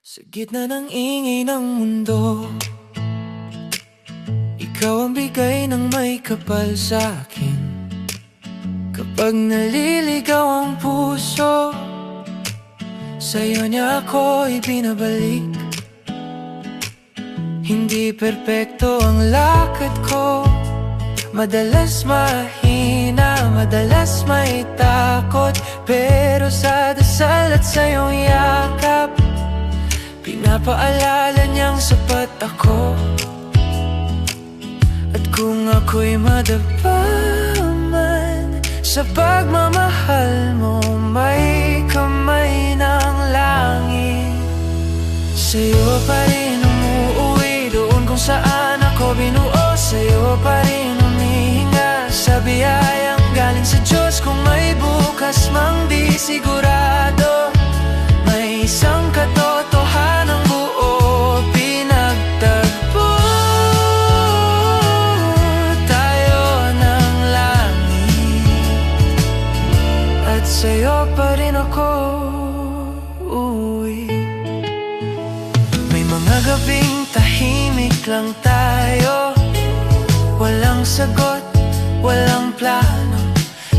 Sa gitna ng ingay ng mundo, ikaw ang bigay ng may kapal sa'kin. Kapag naliligaw ang puso, sa'yo niya ako ibinabalik. Hindi perpekto ang lakad ko, madalas mahina, madalas may takot. Pero sa dasal at sa'yong yakap, pinapaalala niyang sapat ako. At kung ako'y madapa man sa pagmamahal mo, may kamay ng langit. Sa'yo pa rin umuuwi, doon kung saan ako binuo. Sa'yo pa rin humihinga sa biyayang galing sa Diyos. Kung may bukas mang di sigurado, may isang katotohanang buo pinagtagpo tayo ng langit. At sa'yo pa rin ako uuwi. May mga gabing tahimik lang tayo, walang sagot, walang plano.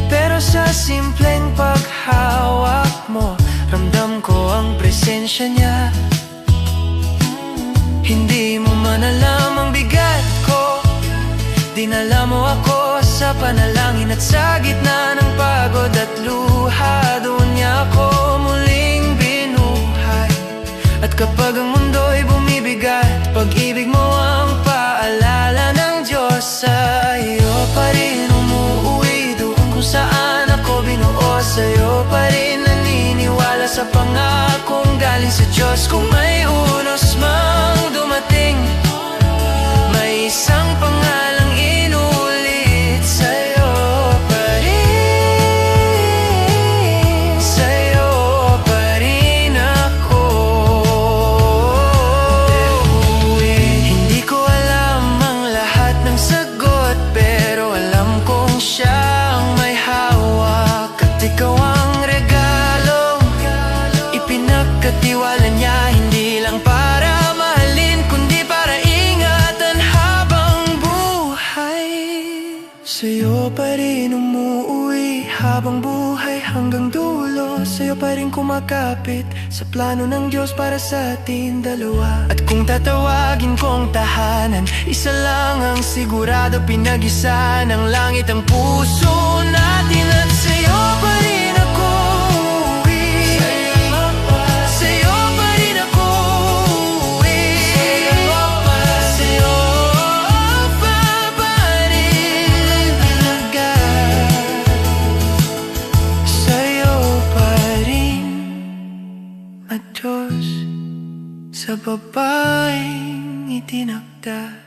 Pero sa simpleng paghawak mo, ramdam ko ang presensya niya. Hindi mo man alam ang bigat ko, dinala mo ako sa panalangin. At sa gitna ng pagod at luha, doon niya ako muling binuhay. At kapag ang mundo'y bumibigat, pag-ibig mo ang paalala ng Diyos. Sa'yo pa rin umuuwi, doon kung saan ako binuo. Sa'yo pa rin naniniwala sa pangakong galing sa Diyos. Kung may unos mang dumating, may isang pangalang inulit. Sa'yo pa rin, sa'yo pa rin ako. Hindi ko alam ang lahat ng sagot, pero alam kong siya ang may hawak. At ikaw ang regalong ipinagkatiwala niya, hindi lang para mahalin, kundi para ingatan habang buhay. Sa'yo pa rin umuuwi habang buhay hanggang dulo. Sa'yo pa rin kumakapit sa plano ng Diyos para sa atin dalawa. At kung tatawagin kong tahanan, isa lang ang sigurado, pinag-isa ng langit ang puso natin. At sa'yo pa rin ako uuwi, sa'yo pa rin ako uuwi, sa'yo pa rin agad, sa'yo pa rin at Diyos sa babaeng itinakda.